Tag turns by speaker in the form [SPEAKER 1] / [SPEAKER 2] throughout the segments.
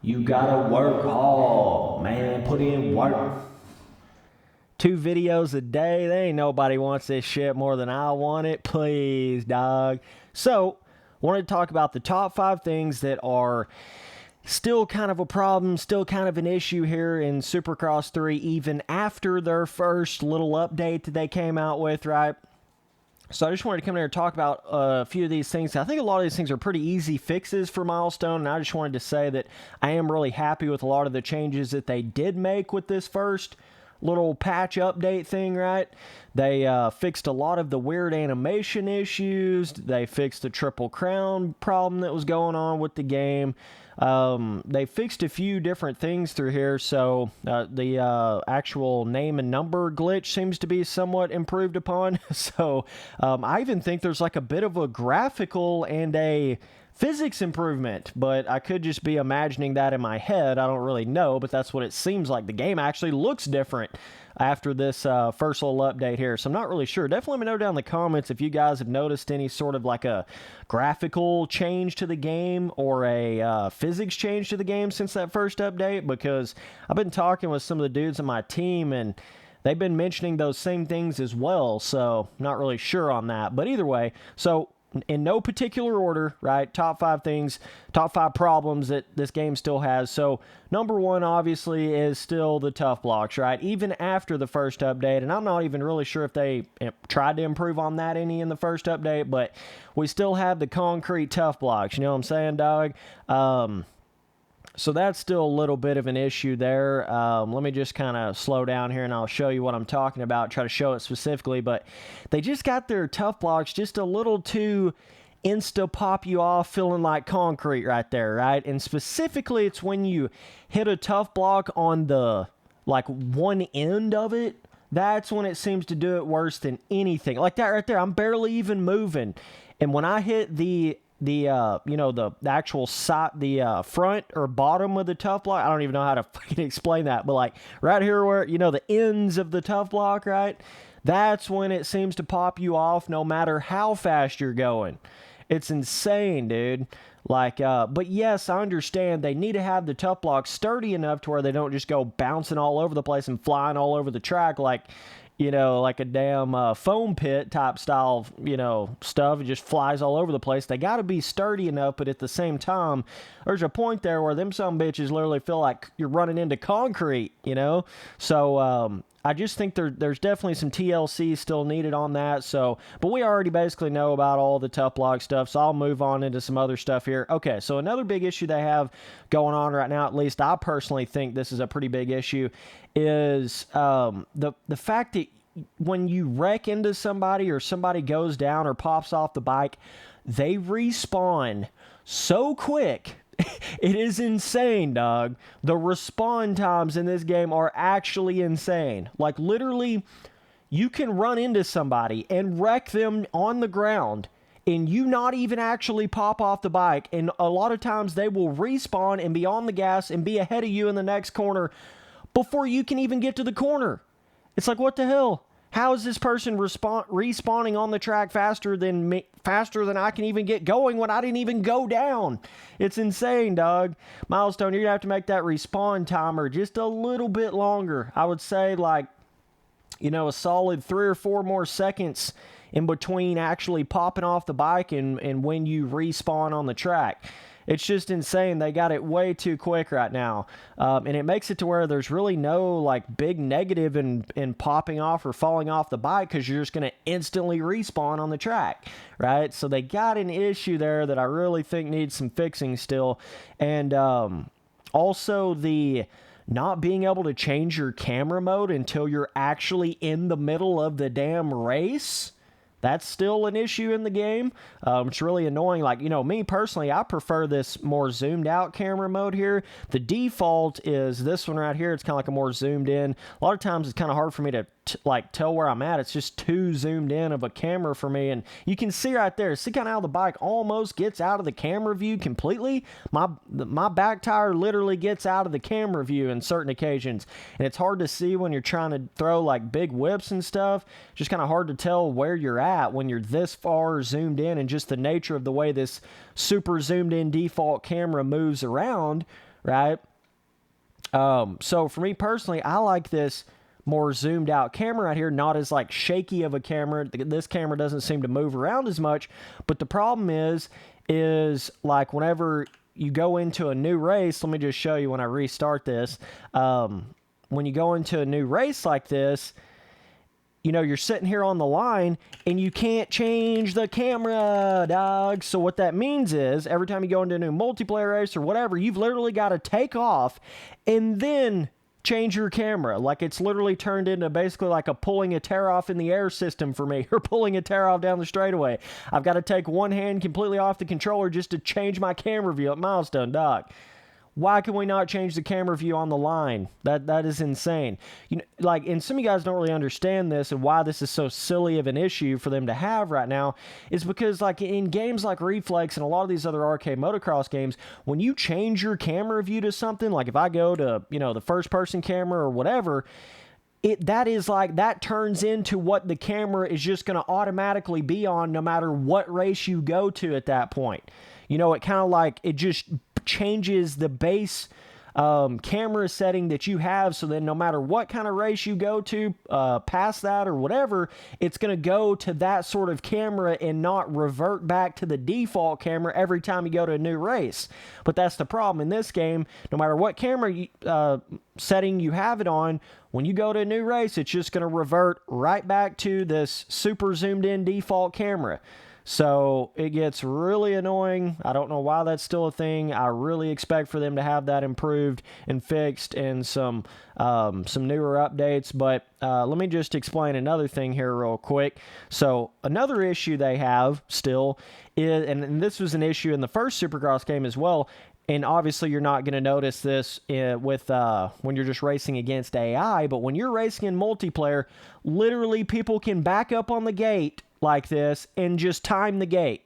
[SPEAKER 1] You gotta work hard, man. Put in work. 2 videos a day. There ain't nobody wants this shit more than I want it. Please, dog. So, wanted to talk about the top 5 things that are still kind of a problem, still kind of an issue here in Supercross 3, even after their first little update that they came out with, right? So I just wanted to come here and talk about a few of these things. I think a lot of these things are pretty easy fixes for Milestone, and I just wanted to say that I am really happy with a lot of the changes that they did make with this first little patch update thing, right? They fixed a lot of the weird animation issues. They fixed the Triple Crown problem that was going on with the game. They fixed a few different things through here, so the actual name and number glitch seems to be somewhat improved upon. So I even think there's like a bit of a graphical and a physics improvement, but I could just be imagining that in my head. I don't really know, but that's what it seems like. The game actually looks different after this first little update here, so I'm not really sure. Definitely let me know down in the comments if you guys have noticed any sort of like a graphical change to the game or a physics change to the game since that first update, because I've been talking with some of the dudes on my team and they've been mentioning those same things as well, so not really sure on that. But either way, so in no particular order, right? Top 5 things, top 5 problems that this game still has. So number 1, obviously, is still the tough blocks, right? Even after the first update, and I'm not even really sure if they tried to improve on that any in the first update, but we still have the concrete tough blocks. You know what I'm saying, dog? So that's still a little bit of an issue there. Let me just kind of slow down here and I'll show you what I'm talking about, try to show it specifically. But they just got their tough blocks just a little too insta-pop you off, feeling like concrete right there, right? And specifically, it's when you hit a tough block on the, like, one end of it. That's when it seems to do it worse than anything. Like that right there, I'm barely even moving. And when I hit the actual side, the front or bottom of the tough block, I don't even know how to fucking explain that, but like right here where, the ends of the tough block, right? That's when it seems to pop you off no matter how fast you're going. It's insane, dude. Like, but yes, I understand they need to have the tough blocks sturdy enough to where they don't just go bouncing all over the place and flying all over the track like a damn foam pit type style, stuff. It just flies all over the place. They got to be sturdy enough, but at the same time, there's a point there where them some bitches literally feel like you're running into concrete, So, I just think there's definitely some TLC still needed on that. So, but we already basically know about all the tough block stuff, so I'll move on into some other stuff here. Okay, so another big issue they have going on right now, at least I personally think this is a pretty big issue, is the fact that when you wreck into somebody or somebody goes down or pops off the bike, they respawn so quick. It is insane, dog. The respawn times in this game are actually insane. Like, literally, you can run into somebody and wreck them on the ground and you not even actually pop off the bike. And a lot of times they will respawn and be on the gas and be ahead of you in the next corner before you can even get to the corner. It's like, what the hell? How is this person respawning on the track faster than me, faster than I can even get going when I didn't even go down? It's insane, dog. Milestone, you're going to have to make that respawn timer just a little bit longer. I would say like, a solid 3 or 4 more seconds in between actually popping off the bike and when you respawn on the track. It's just insane. They got it way too quick right now. And it makes it to where there's really no like big negative in popping off or falling off the bike because you're just going to instantly respawn on the track, right? So they got an issue there that I really think needs some fixing still. And also the not being able to change your camera mode until you're actually in the middle of the damn race. That's still an issue in the game. It's really annoying. Like, me personally, I prefer this more zoomed out camera mode here. The default is this one right here. It's kind of like a more zoomed in. A lot of times it's kind of hard for me to tell where I'm at. It's just too zoomed in of a camera for me. And you can see right there, see kind of how the bike almost gets out of the camera view completely. My back tire literally gets out of the camera view in certain occasions. And it's hard to see when you're trying to throw like big whips and stuff. It's just kind of hard to tell where you're at when you're this far zoomed in, and just the nature of the way this super zoomed in default camera moves around, right? So for me personally, I like this more zoomed out camera right here, not as like shaky of a camera. This camera doesn't seem to move around as much, but the problem is like whenever you go into a new race, let me just show you when I restart this. When you go into a new race like this, you know, you're sitting here on the line and you can't change the camera, dog. So what that means is every time you go into a new multiplayer race or whatever, you've literally got to take off and then change your camera. Like it's literally turned into basically like a pulling a tear off in the air system for me, or pulling a tear off down the straightaway. I've got to take one hand completely off the controller just to change my camera view at Milestone, dog. Why can we not change the camera view on the line? That is insane. You know, like, and some of you guys don't really understand this, and why this is so silly of an issue for them to have right now is because, like, in games like Reflex and a lot of these other arcade motocross games, when you change your camera view to something, like if I go to, you know, the first person camera or whatever, that turns into what the camera is just going to automatically be on no matter what race you go to at that point. You know, it kind of like, it just changes the base camera setting that you have, so then no matter what kind of race you go to past that or whatever, it's going to go to that sort of camera and not revert back to the default camera every time you go to a new race. But that's the problem in this game. No matter what camera setting you have it on, when you go to a new race, it's just going to revert right back to this super zoomed in default camera. So it gets really annoying. I don't know why that's still a thing. I really expect for them to have that improved and fixed in some newer updates. But let me just explain another thing here real quick. So another issue they have still is, and this was an issue in the first Supercross game as well, and obviously you're not going to notice this with when you're just racing against AI, but when you're racing in multiplayer, literally people can back up on the gate like this and just time the gate.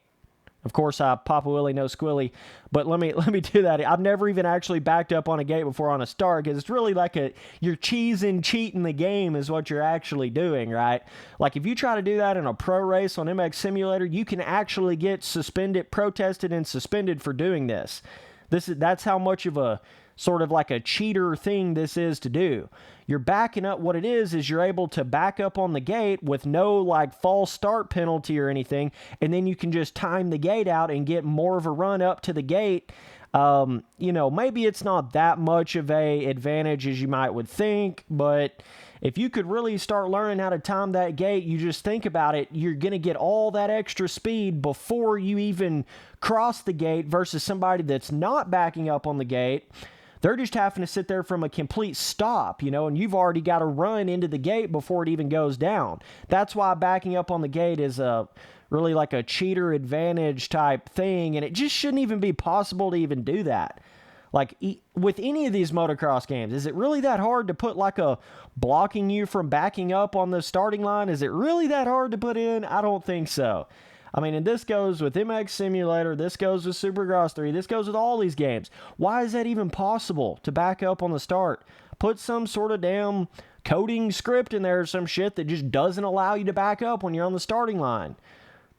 [SPEAKER 1] Of course, Papa Willie, no squilly, but let me do that. I've never even actually backed up on a gate before on a start, because it's really like you're cheating the game is what you're actually doing, right? Like if you try to do that in a pro race on MX Simulator, you can actually get protested and suspended for doing this. That's how much of a sort of like a cheater thing this is to do. You're backing up. What it is you're able to back up on the gate with no like false start penalty or anything, and then you can just time the gate out and get more of a run up to the gate. You know, maybe it's not that much of a advantage as you might would think, but if you could really start learning how to time that gate, you just think about it, you're going to get all that extra speed before you even cross the gate versus somebody that's not backing up on the gate. They're just having to sit there from a complete stop, you know, and you've already got to run into the gate before it even goes down. That's why backing up on the gate is really like a cheater advantage type thing, and it just shouldn't even be possible to even do that. Like, with any of these motocross games, is it really that hard to put like a blocking you from backing up on the starting line? Is it really that hard to put in? I don't think so. I mean, and this goes with MX Simulator, this goes with Supercross 3, this goes with all these games. Why is that even possible to back up on the start? Put some sort of damn coding script in there or some shit that just doesn't allow you to back up when you're on the starting line.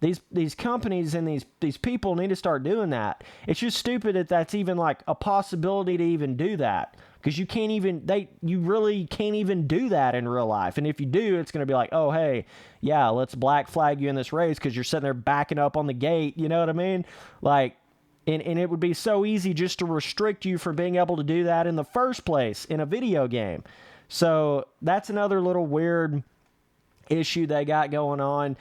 [SPEAKER 1] These companies and these people need to start doing that. It's just stupid that that's even like a possibility to even do that. Because you really can't even do that in real life. And if you do, it's going to be like, oh, hey, yeah, let's black flag you in this race because you're sitting there backing up on the gate. You know what I mean? Like, and it would be so easy just to restrict you from being able to do that in the first place in a video game. So that's another little weird issue they got going on.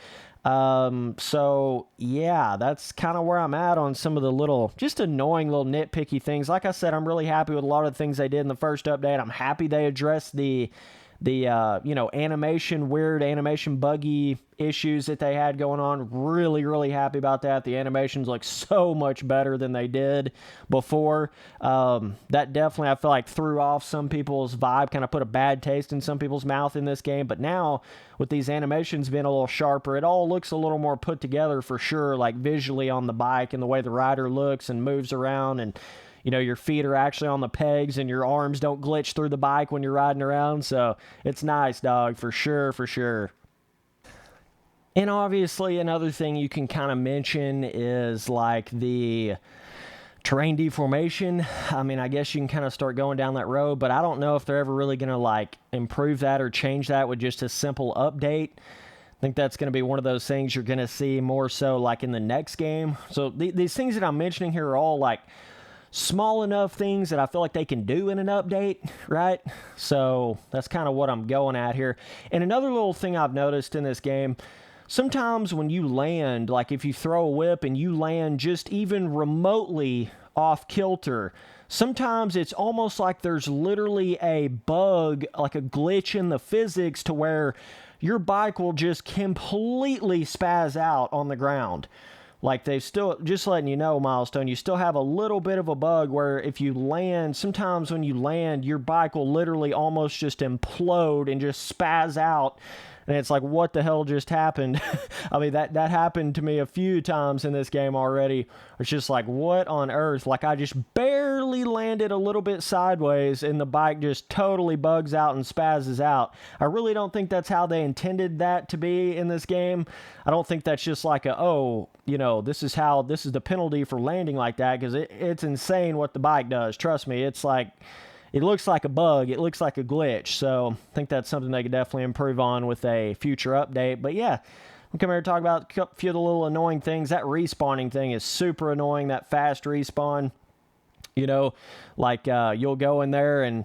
[SPEAKER 1] So yeah, that's kind of where I'm at on some of the little, just annoying little nitpicky things. Like I said, I'm really happy with a lot of the things they did in the first update. I'm happy they addressed the weird animation buggy issues that they had going on. Really, really happy about that. The animations look so much better than they did before. That definitely, I feel like, threw off some people's vibe, kind of put a bad taste in some people's mouth in this game. But now, with these animations being a little sharper, it all looks a little more put together for sure, like visually on the bike and the way the rider looks and moves around, and you know, your feet are actually on the pegs and your arms don't glitch through the bike when you're riding around. So it's nice, dog, for sure, for sure. And obviously another thing you can kind of mention is like the terrain deformation. I mean, I guess you can kind of start going down that road, but I don't know if they're ever really going to like improve that or change that with just a simple update. I think that's going to be one of those things you're going to see more so like in the next game. So these things that I'm mentioning here are all like small enough things that I feel like they can do in an update, right? So that's kind of what I'm going at here. And another little thing I've noticed in this game, sometimes when you land, like if you throw a whip and you land just even remotely off kilter, sometimes it's almost like there's literally a bug, like a glitch in the physics to where your bike will just completely spaz out on the ground. Like they still, just letting you know, Milestone, you still have a little bit of a bug where if you land, sometimes when you land, your bike will literally almost just implode and just spaz out. And it's like, what the hell just happened? I mean, that happened to me a few times in this game already. It's just like, what on earth? Like, I just barely landed a little bit sideways, and the bike just totally bugs out and spazzes out. I really don't think that's how they intended that to be in this game. I don't think that's just like this is the penalty for landing like that, because it's insane what the bike does. Trust me, it's like... It looks like a bug. It looks like a glitch. So I think that's something they could definitely improve on with a future update. But yeah, I'm coming here to talk about a few of the little annoying things. That respawning thing is super annoying, that fast respawn. Like you'll go in there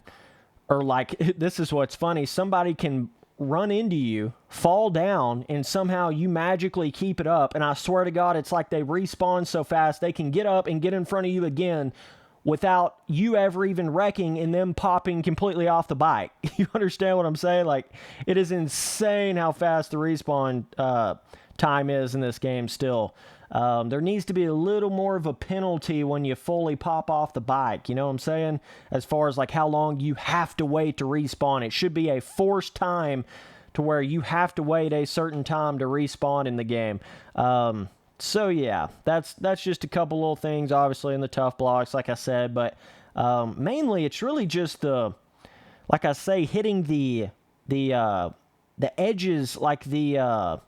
[SPEAKER 1] or like, this is what's funny. Somebody can run into you, fall down, and somehow you magically keep it up. And I swear to God, it's like they respawn so fast they can get up and get in front of you again without you ever even wrecking and them popping completely off the bike. You understand what I'm saying? Like, it is insane how fast the respawn time is in this game still. There needs to be a little more of a penalty when you fully pop off the bike. You know what I'm saying? As far as like how long you have to wait to respawn. It should be a forced time to where you have to wait a certain time to respawn in the game. So yeah, that's just a couple little things, obviously, in the tough blocks, like I said, but mainly it's really just like I say, hitting the edges, like the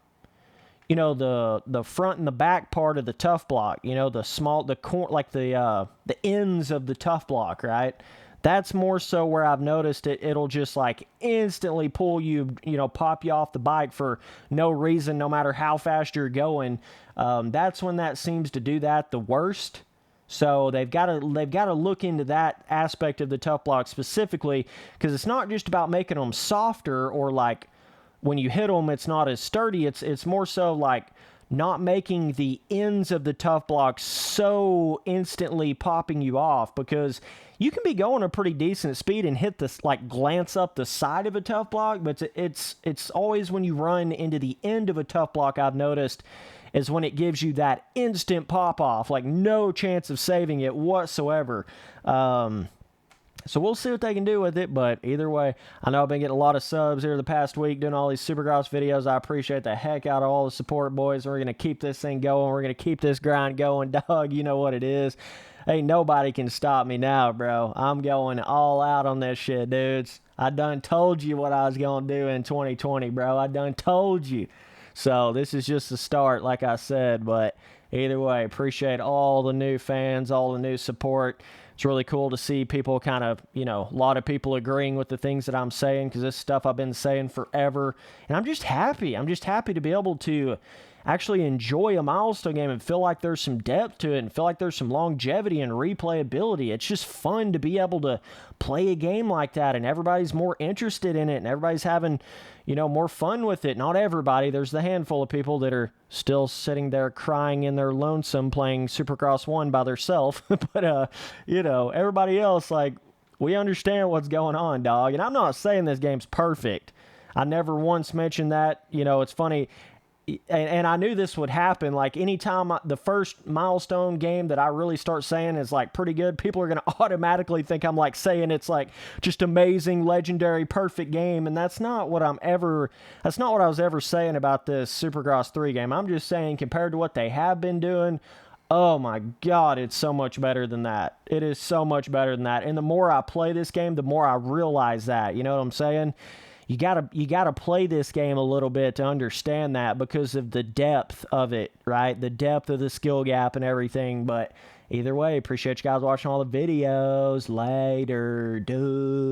[SPEAKER 1] front and the back part of the tough block, the ends of the tough block, right? That's more so where I've noticed it'll just like instantly pull you, pop you off the bike for no reason, no matter how fast you're going. That's when that seems to do that the worst. So they've got to look into that aspect of the tough block specifically, because it's not just about making them softer or like when you hit them, it's not as sturdy. It's more so like not making the ends of the tough block so instantly popping you off, because you can be going a pretty decent speed and hit this, like, glance up the side of a tough block, but it's always when you run into the end of a tough block, I've noticed, is when it gives you that instant pop off, like no chance of saving it whatsoever. So we'll see what they can do with it, but either way, I know I've been getting a lot of subs here the past week doing all these Supercross videos. I appreciate the heck out of all the support, boys. We're going to keep this thing going. We're going to keep this grind going, dog. You know what it is. Ain't nobody can stop me now, bro. I'm going all out on this shit, dudes. I done told you what I was going to do in 2020, bro. I done told you. So this is just the start, like I said, but either way, appreciate all the new fans, all the new support. It's really cool to see people kind of, a lot of people agreeing with the things that I'm saying, because this stuff I've been saying forever. And I'm just happy. I'm just happy to be able to actually enjoy a milestone game and feel like there's some depth to it and feel like there's some longevity and replayability. It's just fun to be able to play a game like that, and everybody's more interested in it, and everybody's having, more fun with it. Not everybody. There's the handful of people that are still sitting there crying in their lonesome playing Supercross 1 by themselves. But, everybody else, like, we understand what's going on, dog. And I'm not saying this game's perfect. I never once mentioned that. It's funny. And I knew this would happen. Like, anytime the first milestone game that I really start saying is, like, pretty good, people are going to automatically think I'm, like, saying it's, like, just amazing, legendary, perfect game. And that's not what I was ever saying about this Supercross 3 game. I'm just saying, compared to what they have been doing, oh, my God, it's so much better than that. It is so much better than that. And the more I play this game, the more I realize that. You know what I'm saying? You gotta play this game a little bit to understand that, because of the depth of it, right? The depth of the skill gap and everything. But Either way, appreciate you guys watching all the videos. Later, dude.